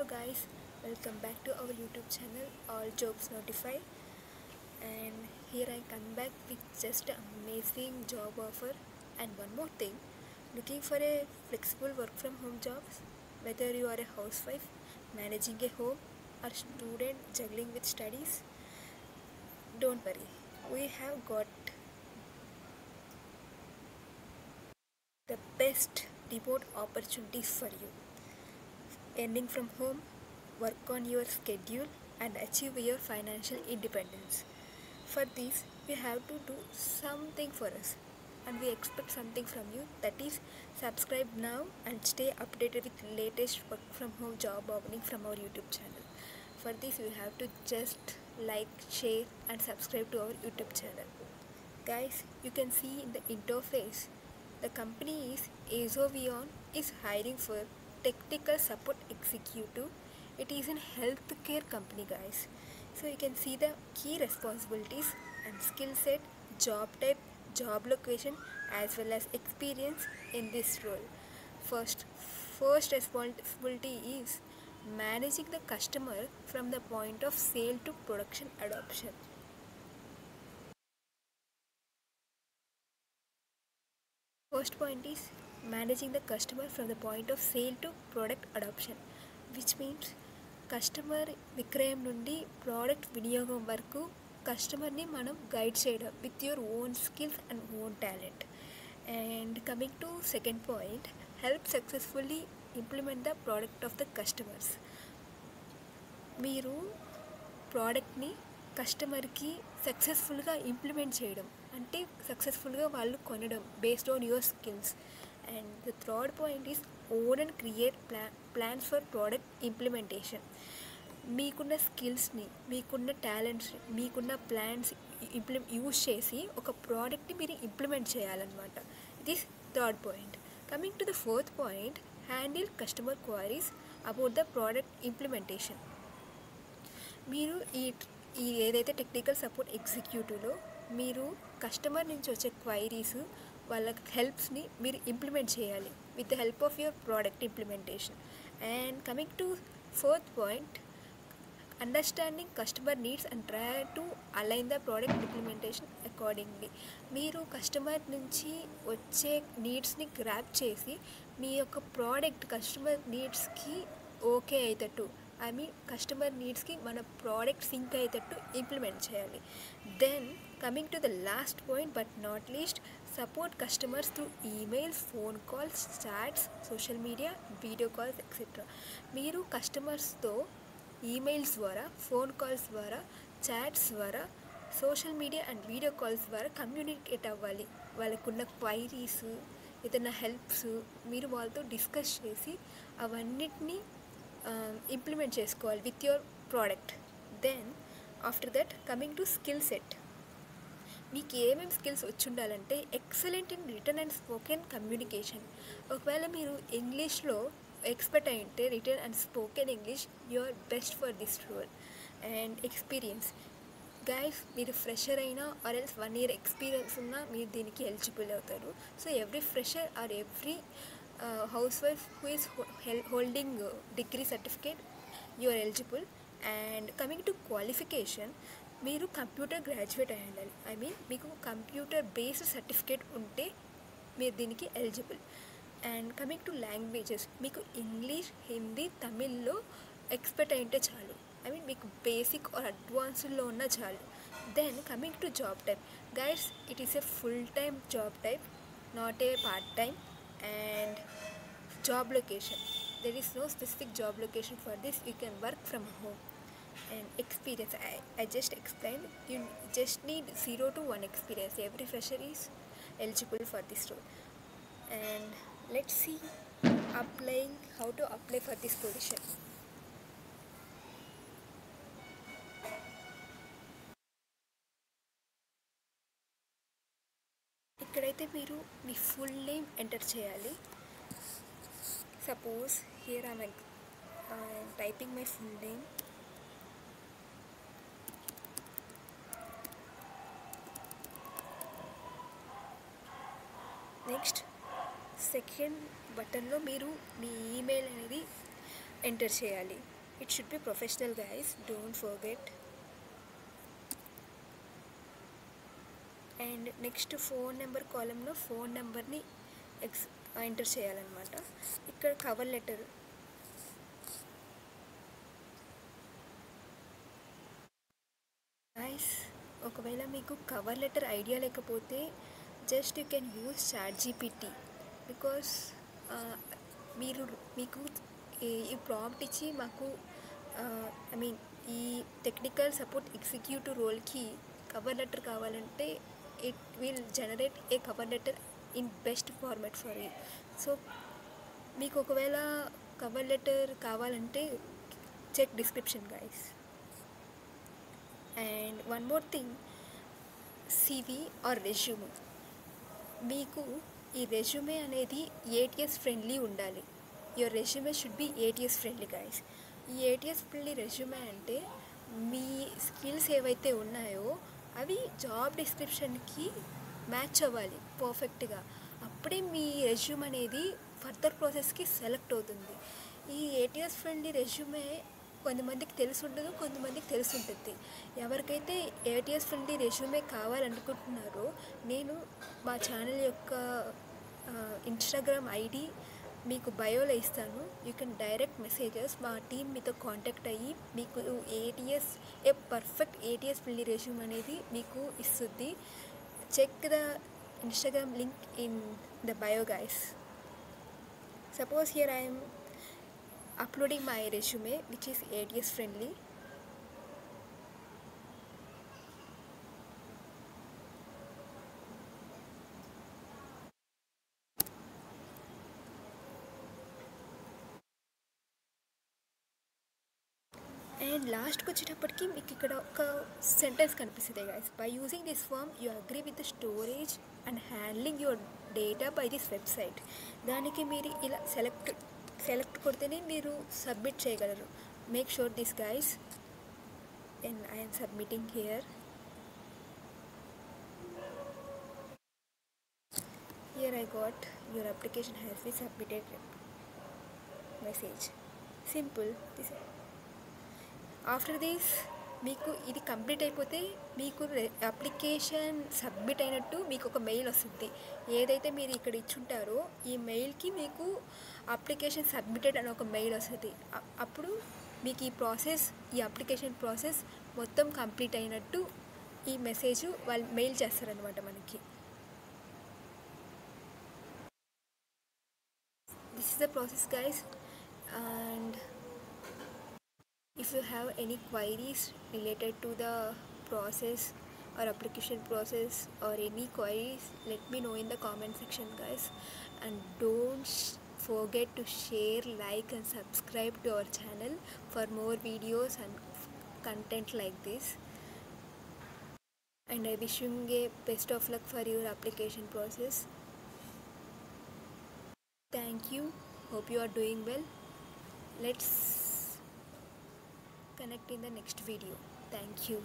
Guys, welcome back to our YouTube channel All Jobs Notify, and here I come back with just an amazing job offer. And one more thing, looking for a flexible work from home jobs, whether you are a housewife managing a home or student juggling with studies, don't worry, we have got the best remote opportunities for you. Earning from home, work on your schedule, and achieve your financial independence. For this, you have to do something for us, and we expect something from you. That is, subscribe now and stay updated with latest work from home job opening from our YouTube channel. For this, you have to just like, share, and subscribe to our YouTube channel. Guys, you can see in the interface, the company is Azovion is hiring for technical support executive. It is a healthcare company, guys. So you can see the key responsibilities and skill set, job type, job location, as well as experience in this role. First, first responsibility is managing the customer from the point of sale to production adoption. First point is managing the customer from the point of sale to product adoption, which means customer విక్రయం నుండి product వినియోగం వరకు కస్టమర్ని మనం guide చేయడం with your own skills and own talent. And coming to second point, help successfully implement the product of the customers. మీరు ప్రోడక్ట్ని కస్టమర్కి సక్సెస్ఫుల్గా ఇంప్లిమెంట్ చేయడం అంటే సక్సెస్ఫుల్గా వాళ్ళు కొనడం based on your skills. And the third point is own and create plans for product implementation. మీకున్న స్కిల్స్ని, మీకున్న టాలెంట్స్ని, మీకున్న ప్లాన్స్ యూజ్ చేసి ఒక ప్రోడక్ట్ని మీరు ఇంప్లిమెంట్ చేయాలన్నమాట. ఇది third point. Coming to the fourth point, handle customer queries about the product implementation. మీరు ఈ ఏదైతే టెక్నికల్ సపోర్ట్ ఎగ్జిక్యూటివ్లో మీరు కస్టమర్ నుంచి వచ్చే క్వైరీస్, వాళ్ళ హెల్ప్స్ని మీరు ఇంప్లిమెంట్ చేయాలి with the help of your product implementation. And coming to fourth point, understanding customer needs and try to align the product implementation accordingly. మీరు కస్టమర్ నుంచి వచ్చే నీడ్స్ని గ్రాప్ చేసి మీ యొక్క ప్రోడక్ట్ కస్టమర్ నీడ్స్కి ఓకే అయ్యేటట్టు, ఐ మీన్ కస్టమర్ నీడ్స్కి మన ప్రోడక్ట్ సింక్ అయ్యేటట్టు ఇంప్లిమెంట్ చేయాలి. Then coming to the last point but not least, support customers through emails, phone calls, chats, social media, video calls etcetera. మీరు కస్టమర్స్తో ఈమెయిల్స్ ద్వారా, phone calls ద్వారా, chats ద్వారా, social media and video calls ద్వారా communicate అవ్వాలి. వాళ్ళకున్న queries, ఏదైనా helps మీరు వాళ్ళతో డిస్కస్ చేసి అవన్నిటినీ ఇంప్లిమెంట్ చేసుకోవాలి with your product. Then after that coming to skill set. మీకు ఏమేమి స్కిల్స్ వచ్చి ఉండాలంటే excellent in written and spoken communication. ఒకవేళ మీరు ఇంగ్లీష్లో ఎక్స్పర్ట్ అయి ఉంటే written and spoken English you are best for this role. And experience, guys మీరు ఫ్రెషర్ అయినా ఆర్ ఎల్స్ 1 year ఎక్స్పీరియన్స్ ఉన్నా మీరు దీనికి ఎలిజిబుల్ అవుతారు. So every fresher or every housewife who is holding degree certificate, you are eligible. And coming to qualification, మీరు computer graduate అయి ఉండాలి. I mean మీకు కంప్యూటర్ బేస్డ్ సర్టిఫికేట్ ఉంటే మీరు దీనికి eligible. And coming to languages, మీకు English, Hindi, తమిళ్లో expert అయి ఉంటే చాలు. ఐ మీన్ మీకు బేసిక్ ఆర్ అడ్వాన్స్డ్లో ఉన్న చాలు. Then coming to job type, guys it is a full time job type, not a part time. And job location, there is no specific job location for this, you can work from home. And experience, I just explained, you just need 0 to 1 experience. Every fresher is eligible for this role. And let's see applying, how to apply for this position. ఇక్కడైతే మీరు మీ full name enter చేయాలి. Suppose here I am typing my full name. Next second బటన్లో మీరు మీ email అనేది enter చేయాలి. It should be professional guys, don't forget. And next phone number కాలంలో ఫోన్ నెంబర్ని ఎంటర్ చేయాలన్నమాట. ఇక్కడ కవర్ లెటర్, గైస్ ఒకవేళ మీకు కవర్ లెటర్ ఐడియా లేకపోతే just you can use ChatGPT. Because మీకు ఈ ప్రాంప్ట్ ఇచ్చి మాకు ఐ మీన్ ఈ టెక్నికల్ సపోర్ట్ ఎగ్జిక్యూటివ్ రోల్కి కవర్ లెటర్ కావాలంటే it will generate a cover letter in best format for you. So మీకు ఒకవేళ కవర్ లెటర్ కావాలంటే check description guys. And one more thing, CV or resume. మీకు ఈ resume అనేది ATS friendly ఉండాలి. Your resume should be ATS friendly guys. ఈ ATS friendly resume అంటే మీ స్కిల్స్ ఏవైతే ఉన్నాయో అవి జాబ్ డిస్క్రిప్షన్కి మ్యాచ్ అవ్వాలి పర్ఫెక్ట్గా. అప్పుడే మీ రెజ్యూమ్ అనేది ఫర్దర్ ప్రాసెస్కి సెలెక్ట్ అవుతుంది. ఈ ATS ఫ్రెండ్లీ రెజ్యూమే కొంతమందికి తెలిసి ఉండదు, కొంతమందికి తెలిసి ఉంటుంది. ఎవరికైతే ATS ఫ్రెండ్లీ రెజ్యూమే కావాలనుకుంటున్నారో నేను మా ఛానల్ యొక్క ఇన్స్టాగ్రామ్ ID మీకు బయోలో ఇస్తాను. యూ కెన్ డైరెక్ట్ మెసేజెస్, మా టీం మీతో కాంటాక్ట్ అయ్యి మీకు పర్ఫెక్ట్ ATS ఫ్రెండ్లీ రెజ్యూమ్ అనేది మీకు ఇస్తుంది. Check the Instagram link in the bio guys. Suppose here I am uploading my resume which is ATS friendly. And లాస్ట్కి వచ్చేటప్పటికి మీకు ఇక్కడ ఒక సెంటెన్స్ కనిపిస్తుంది guys. By using this form you agree with the storage and handling your data by this website. దానికి మీరు ఇలా select కొడితేనే మీరు సబ్మిట్ చేయగలరు. Make sure this guys. And I'm submitting here. Here I got your application has been submitted message. Simple. After this మీకు ఇది complete అయిపోతే మీకు అప్లికేషన్ సబ్మిట్ అయినట్టు మీకు ఒక మెయిల్ వస్తుంది. ఏదైతే మీరు ఇక్కడ ఇచ్చుంటారో ఈ మెయిల్కి మీకు అప్లికేషన్ సబ్మిటెడ్ అని ఒక మెయిల్ వస్తుంది. అప్పుడు మీకు ఈ అప్లికేషన్ ప్రాసెస్ మొత్తం కంప్లీట్ అయినట్టు ఈ మెసేజ్ వాళ్ళు మెయిల్ చేస్తారనమాట మనకి. This is the process guys. And if you have any queries related to the process or application process or any queries, let me know in the comment section guys. And don't forget to share, like and subscribe to our channel for more videos and content like this. And I wish you a best of luck for your application process. Thank you. Hope you are doing well. Let's connect in the next video. Thank you.